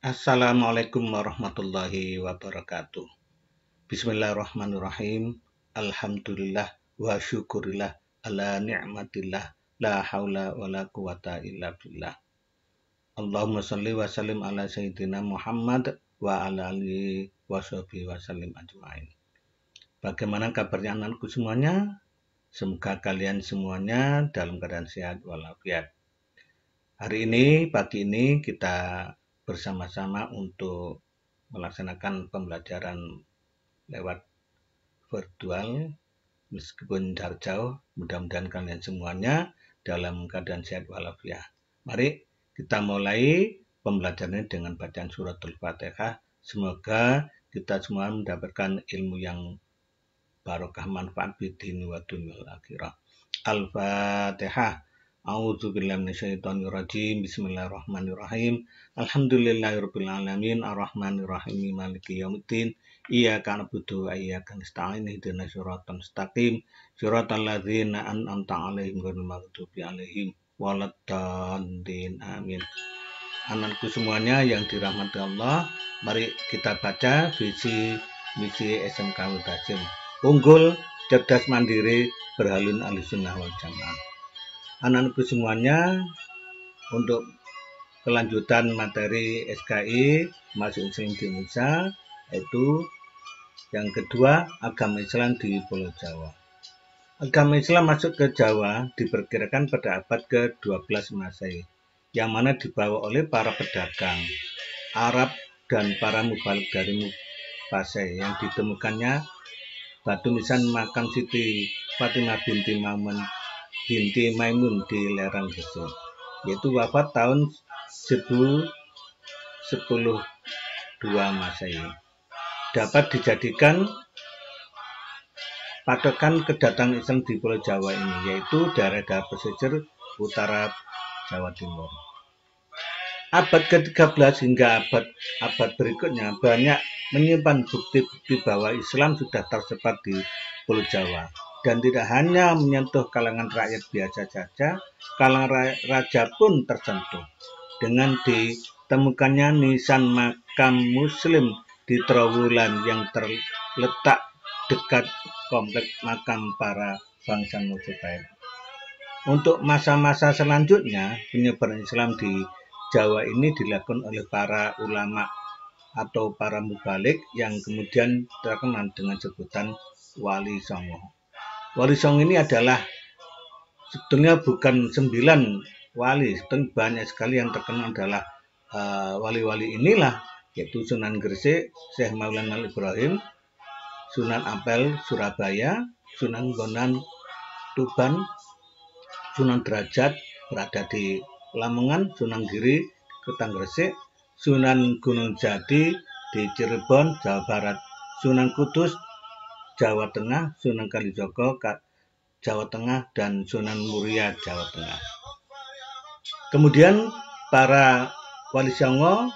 Assalamualaikum warahmatullahi wabarakatuh. Bismillahirrahmanirrahim. Alhamdulillah wa syukurillah ala ni'matillah la haula wa la quwata illa billah. Allahumma sholli wa sallim ala sayyidina Muhammad wa ala alihi wa sahbihi wa sallim ajma'in. Bagaimana kabarnya anakku semuanya? Semoga kalian semuanya dalam keadaan sehat walafiat. Hari ini, pagi ini kita bersama-sama untuk melaksanakan pembelajaran lewat virtual meskipun jarak jauh. Mudah-mudahan kalian semuanya dalam keadaan sehat walafiat. Mari kita mulai pembelajarannya dengan bacaan suratul Fatihah. Semoga kita semua mendapatkan ilmu yang barokah manfaat bidini wa dunyal akhirah. Al-Fatihah. A'udzubillahi minasyaitonirrajim. Bismillahirrahmanirrahim. Alhamdulillahirabbil alamin arrahmanirrahim maliki yaumiddin. Iyyaka na'budu wa iyyaka nasta'in ihdinas siratal mustaqim siratal ladzina an'amta 'alaihim ghairil maghdubi 'alaihim waladdallin. Amin. Anakku semuanya yang dirahmati Allah, mari kita baca visi misi SMK Mutasim. Unggul, cerdas, mandiri, berhalun ahlussunnah wal jamaah. Anak-anakku semuanya, untuk kelanjutan materi SKI masuk Islam di Indonesia, yaitu yang kedua, agama Islam di Pulau Jawa. Agama Islam masuk ke Jawa diperkirakan pada abad ke-12 Masehi, yang mana dibawa oleh para pedagang Arab dan para mubalik dari Pasai yang ditemukannya batu nisan makam Siti Fatimah binti Maimun di lereng Gresik, yaitu wafat tahun 1012 Masehi. Dapat dijadikan patokan kedatangan Islam di Pulau Jawa ini, yaitu daerah-daerah pesisir utara Jawa Timur. Abad ke-13 hingga abad berikutnya banyak menyimpan bukti-bukti bahwa Islam sudah tersebar di Pulau Jawa, dan tidak hanya menyentuh kalangan rakyat biasa saja, kalangan raja pun tersentuh dengan ditemukannya nisan makam Muslim di Trowulan yang terletak dekat kompleks makam para bangsa Majapahit. Untuk masa-masa selanjutnya, penyebaran Islam di Jawa ini dilakukan oleh para ulama atau para mubalik yang kemudian terkenal dengan sebutan Wali Songo. Wali Songo ini adalah sebetulnya bukan 9 wali, sebetulnya banyak sekali yang terkenal adalah wali-wali inilah, yaitu Sunan Gresik, Syekh Maulana Ibrahim, Sunan Ampel Surabaya, Sunan Bonang Tuban, Sunan Derajat berada di Lamongan, Sunan Giri Kota Gresik, Sunan Gunung Jati di Cirebon, Jawa Barat, Sunan Kudus Jawa Tengah, Sunan Kalijogo Jawa Tengah, dan Sunan Muria Jawa Tengah. Kemudian para Wali Songo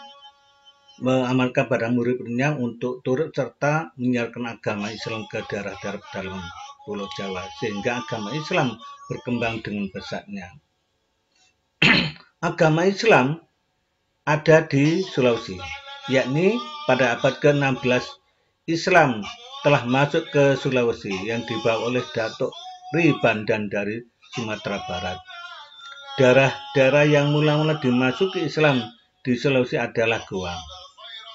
mengamalkan pada murid-muridnya untuk turut serta menyiarkan agama Islam ke daerah-daerah pedalaman Pulau Jawa, sehingga agama Islam berkembang dengan pesatnya. Agama Islam ada di Sulawesi, yakni pada abad ke-16 Islam telah masuk ke Sulawesi yang dibawa oleh Datuk Ri Bandan dari Sumatera Barat. Daerah-daerah yang mula-mula dimasuki Islam di Sulawesi adalah Goa,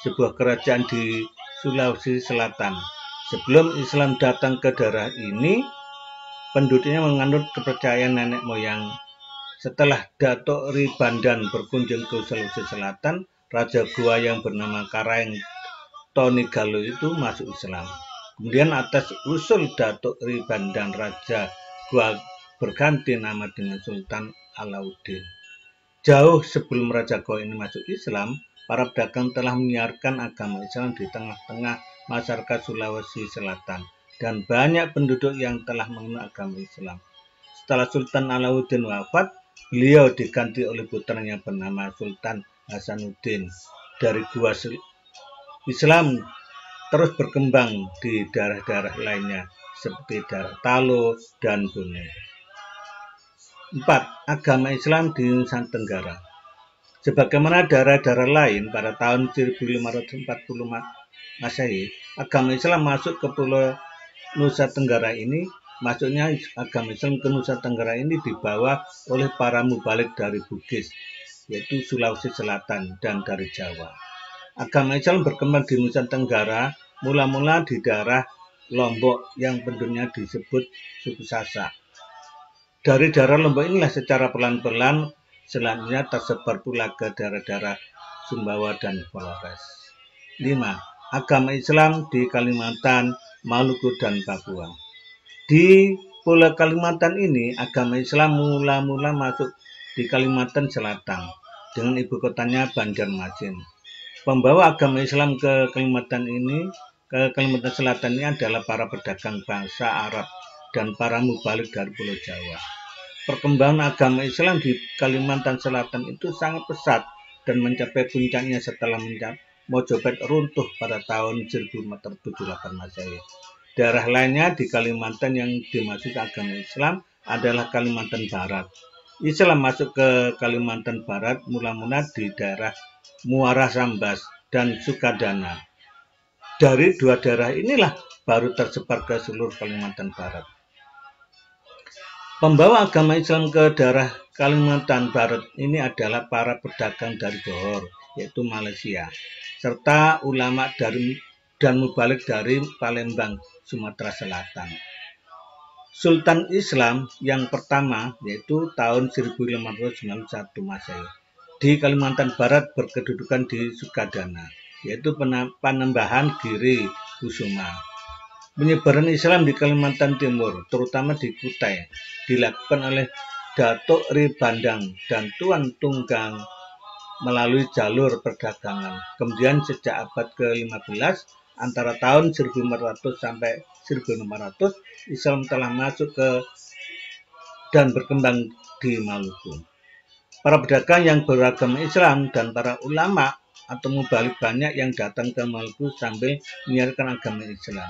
sebuah kerajaan di Sulawesi Selatan. Sebelum Islam datang ke daerah ini, penduduknya menganut kepercayaan nenek moyang. Setelah Datuk Ri Bandan berkunjung ke Sulawesi Selatan, Raja Goa yang bernama Karaeng Tonigalo itu masuk Islam. Kemudian atas usul Datuk Ri Bandan, Raja Goa berganti nama dengan Sultan Alauddin. Jauh sebelum Raja Goa ini masuk Islam, para pedagang telah menyiarkan agama Islam di tengah-tengah masyarakat Sulawesi Selatan, dan banyak penduduk yang telah mengenal agama Islam. Setelah Sultan Alauddin wafat, beliau diganti oleh putranya bernama Sultan Hasanuddin. Dari Goa, Islam terus berkembang di daerah-daerah lainnya seperti daerah Talo dan Bone. 4. Agama Islam di Nusa Tenggara. Sebagaimana daerah-daerah lain pada tahun 1540 Masehi, agama Islam masuk ke Pulau Nusa Tenggara ini. Masuknya agama Islam ke Nusa Tenggara ini dibawa oleh para mubalik dari Bugis, yaitu Sulawesi Selatan dan dari Jawa. Agama Islam berkembang di Nusa Tenggara mula-mula di daerah Lombok yang penduduknya disebut suku Sasak. Dari daerah Lombok inilah secara pelan-pelan selanjutnya tersebar pula ke daerah-daerah Sumbawa dan Flores. 5. Agama Islam di Kalimantan, Maluku, dan Papua. Di Pulau Kalimantan ini, agama Islam mula-mula masuk di Kalimantan Selatan dengan ibu kotanya Banjarmasin. Pembawa agama Islam ke Kalimantan Selatan ini adalah para pedagang bangsa Arab dan para mubalik dari Pulau Jawa. Perkembangan agama Islam di Kalimantan Selatan itu sangat pesat dan mencapai puncaknya setelah Mojopahit runtuh pada tahun 1478 Masehi. Daerah lainnya di Kalimantan yang dimasuki agama Islam adalah Kalimantan Barat. Islam masuk ke Kalimantan Barat mula-mula di daerah Muara Sambas dan Sukadana. Dari dua daerah inilah baru tersebar ke seluruh Kalimantan Barat. Pembawa agama Islam ke daerah Kalimantan Barat ini adalah para pedagang dari Johor, yaitu Malaysia, serta ulama dan mubalik dari Palembang, Sumatera Selatan. Sultan Islam yang pertama yaitu tahun 1591 Masehi di Kalimantan Barat berkedudukan di Sukadana, yaitu Panembahan Giri Kusuma. Penyebaran Islam di Kalimantan Timur, terutama di Kutai, dilakukan oleh Datuk Ri Bandang dan Tuan Tunggang melalui jalur perdagangan. Kemudian sejak abad ke-15, antara tahun 1400 sampai 1600, Islam telah masuk ke dan berkembang di Maluku. Para pedagang yang beragama Islam dan para ulama atau mubalik banyak yang datang ke Maluku sambil menyiarkan agama Islam.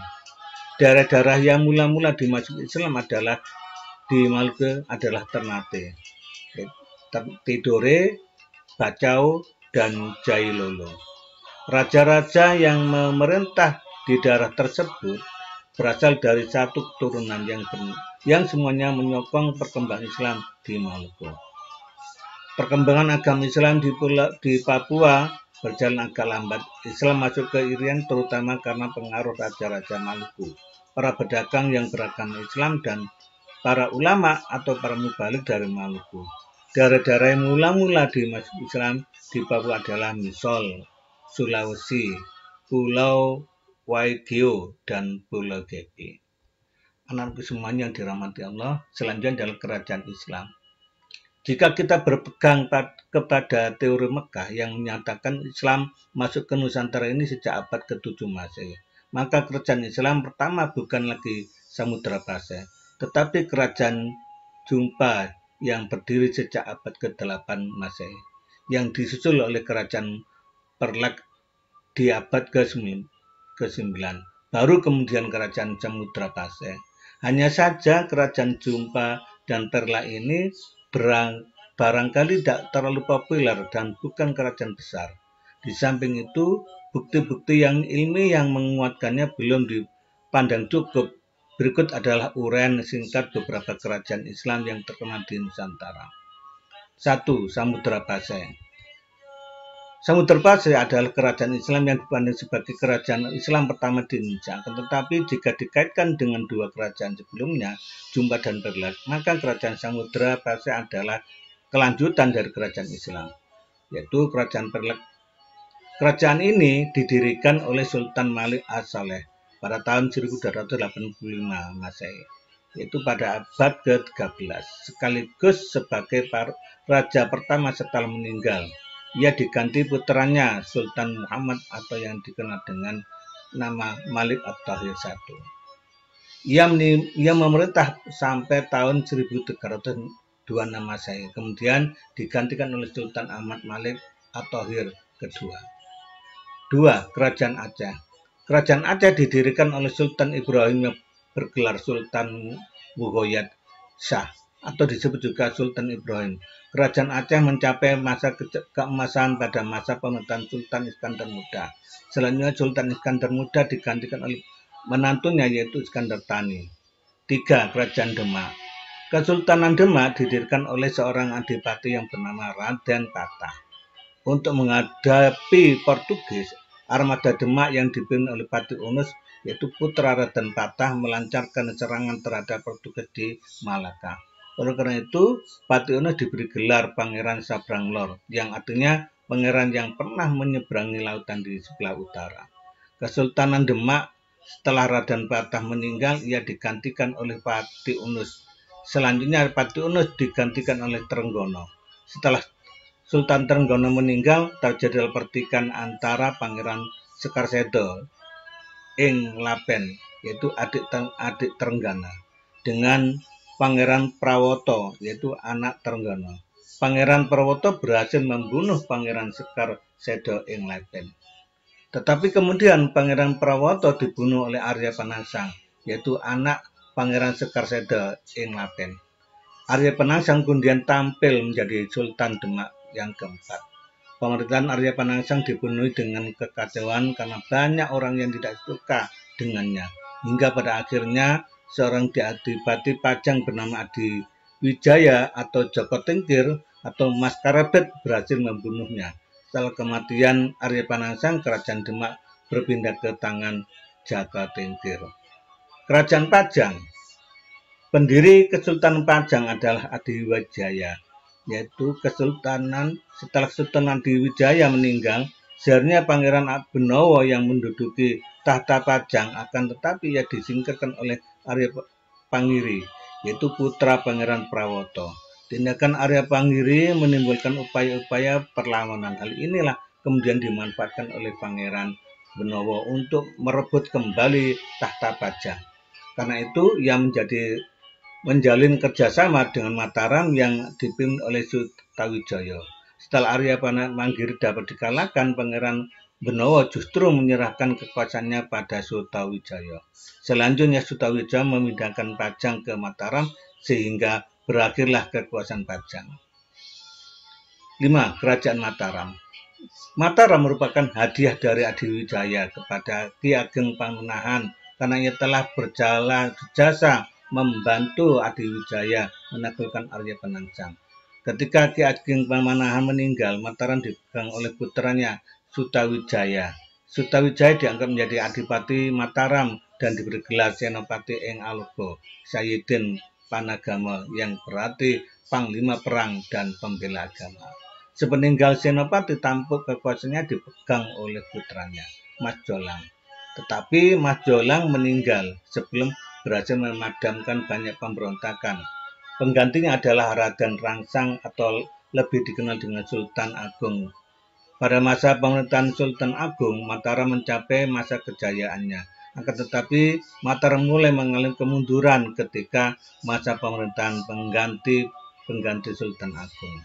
Daerah-daerah yang mula-mula dimasuki Islam adalah di Maluku adalah Ternate, Tidore, Bacau, dan Jailolo. Raja-raja yang memerintah di daerah tersebut berasal dari satu keturunan yang semuanya menyokong perkembangan Islam di Maluku. Perkembangan agama Islam di Papua berjalan agak lambat. Islam masuk ke Irian terutama karena pengaruh raja-raja Maluku, para pedagang yang beragama Islam, dan para ulama atau para mubalik dari Maluku. Daerah-daerah yang mula-mula dimasuki Islam di Papua adalah Misol, Sulawesi, Pulau Waigeo, dan Pulau Geki. Anak-anakku semuanya yang dirahmati Allah, selanjutnya adalah kerajaan Islam. Jika kita berpegang kepada teori Mekah yang menyatakan Islam masuk ke Nusantara ini sejak abad ke-7 Masehi, maka kerajaan Islam pertama bukan lagi Samudra Pasai, tetapi kerajaan Jumpa yang berdiri sejak abad ke-8 Masehi, yang disusul oleh kerajaan Perlak di abad ke-9, baru kemudian kerajaan Samudra Pasai. Hanya saja kerajaan Jumpa dan Perlak ini barangkali tidak terlalu populer dan bukan kerajaan besar. Di samping itu, bukti-bukti yang ilmiah yang menguatkannya belum dipandang cukup. Berikut adalah uraian singkat beberapa kerajaan Islam yang terkenal di Nusantara. 1. Samudra Pasai. Samudra Pasai adalah kerajaan Islam yang dipandang sebagai kerajaan Islam pertama di Indonesia. Tetapi jika dikaitkan dengan dua kerajaan sebelumnya, Jumpa dan Perlak, maka kerajaan Samudra Pasai adalah kelanjutan dari kerajaan Islam, yaitu kerajaan Perlak. Kerajaan ini didirikan oleh Sultan Malik As-Saleh pada tahun 1285 Masehi, yaitu pada abad ke-13, sekaligus sebagai raja pertama setelah meninggal. Ia diganti putranya Sultan Muhammad atau yang dikenal dengan nama Malik At-Tahir I. Ia memerintah sampai tahun 1326 Masehi, kemudian digantikan oleh Sultan Ahmad Malik At-Tahir II. 2. Kerajaan Aceh. Kerajaan Aceh didirikan oleh Sultan Ibrahim yang bergelar Sultan Muhoyad Shah atau disebut juga Sultan Ibrahim. Kerajaan Aceh mencapai masa keemasan pada masa pemerintahan Sultan Iskandar Muda. Selanjutnya Sultan Iskandar Muda digantikan oleh menantunya yaitu Iskandar Thani. 3. Kerajaan Demak. Kesultanan Demak didirikan oleh seorang adipati yang bernama Raden Patah. Untuk menghadapi Portugis, armada Demak yang dipimpin oleh Pati Unus yaitu putra Raden Patah melancarkan serangan terhadap Portugis di Malaka. Oleh karena itu, Pati Unus diberi gelar Pangeran Sabrang Lor, yang artinya pangeran yang pernah menyeberangi lautan di sebelah utara. Kesultanan Demak setelah Raden Patah meninggal, ia digantikan oleh Pati Unus. Selanjutnya Pati Unus digantikan oleh Trenggono. Setelah Sultan Trenggono meninggal, terjadi pertikaian antara Pangeran Sekarsedo ing Lapen, yaitu adik Trenggana, dengan Pangeran Prawoto, yaitu anak Trenggono. Pangeran Prawoto berhasil membunuh Pangeran Sekarsedo ing Lapen. Tetapi kemudian Pangeran Prawoto dibunuh oleh Arya Penangsang, yaitu anak Pangeran Sekarsedo ing Lapen. Arya Penangsang kemudian tampil menjadi Sultan Demak yang keempat. Pemerintahan Arya Penangsang dipenuhi dengan kekacauan karena banyak orang yang tidak suka dengannya. Hingga pada akhirnya seorang adipati Pajang bernama Adi Wijaya atau Joko Tingkir atau Mas Karebet berhasil membunuhnya. Setelah kematian Arya Penangsang, kerajaan Demak berpindah ke tangan Jaka Tingkir. Kerajaan Pajang. Pendiri Kesultanan Pajang adalah Adi Wijaya, yaitu kesultanan setelah Sultan Adi Wijaya meninggal, seharusnya Pangeran Benowo yang menduduki tahta Pajang, akan tetapi ia disingkirkan oleh Arya Pangiri, yaitu putra Pangeran Prawoto. Tindakan Arya Pangiri menimbulkan upaya-upaya perlawanan. Hal inilah kemudian dimanfaatkan oleh Pangeran Benowo untuk merebut kembali tahta Pajang. Karena itu ia menjalin kerjasama dengan Mataram yang dipimpin oleh Sutawijaya. Setelah Arya Pangiri dapat dikalahkan, Pangeran Benowo justru menyerahkan kekuasaannya pada Sutawijaya. Selanjutnya Sutawijaya memindahkan Pajang ke Mataram sehingga berakhirlah kekuasaan Pajang. 5. Kerajaan Mataram. Mataram merupakan hadiah dari Adi Wijaya kepada Ki Ageng Pamanahan karena ia telah berjasa membantu Adi Wijaya menaklukkan Arya Penangsang. Ketika Ki Ageng Pamanahan meninggal, Mataram dipegang oleh putranya Sutawijaya. Sutawijaya dianggap menjadi adipati Mataram dan diberi gelar Senopati ing Alogo, Sayyidin Panagama, yang berarti panglima perang dan pembela agama. Sepeninggal Senopati, tampuk kekuasaannya dipegang oleh putranya, Mas Jolang. Tetapi Mas Jolang meninggal sebelum berhasil memadamkan banyak pemberontakan. Penggantinya adalah Raden Rangsang atau lebih dikenal dengan Sultan Agung. Pada masa pemerintahan Sultan Agung, Mataram mencapai masa kejayaannya. Akan tetapi Mataram mulai mengalami kemunduran ketika masa pemerintahan pengganti Sultan Agung.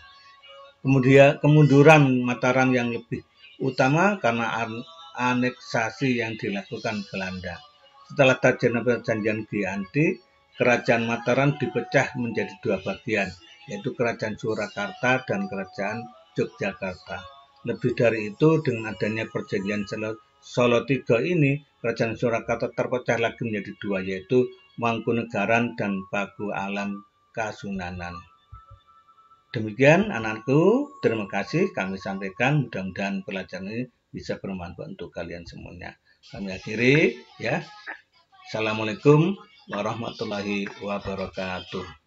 Kemudian kemunduran Mataram yang lebih utama karena aneksasi yang dilakukan Belanda. Setelah terjadi perjanjian Giyanti, kerajaan Mataram dipecah menjadi dua bagian, yaitu kerajaan Surakarta dan kerajaan Yogyakarta. Lebih dari itu, dengan adanya perjanjian Solo III ini, kerajaan Surakarta terpecah lagi menjadi dua, yaitu Mangkunegaran dan Paku Alam Kasunanan. Demikian anakku, terima kasih kami sampaikan, mudah-mudahan pelajaran ini bisa bermanfaat untuk kalian semuanya. Kami akhiri ya. Assalamualaikum warahmatullahi wabarakatuh.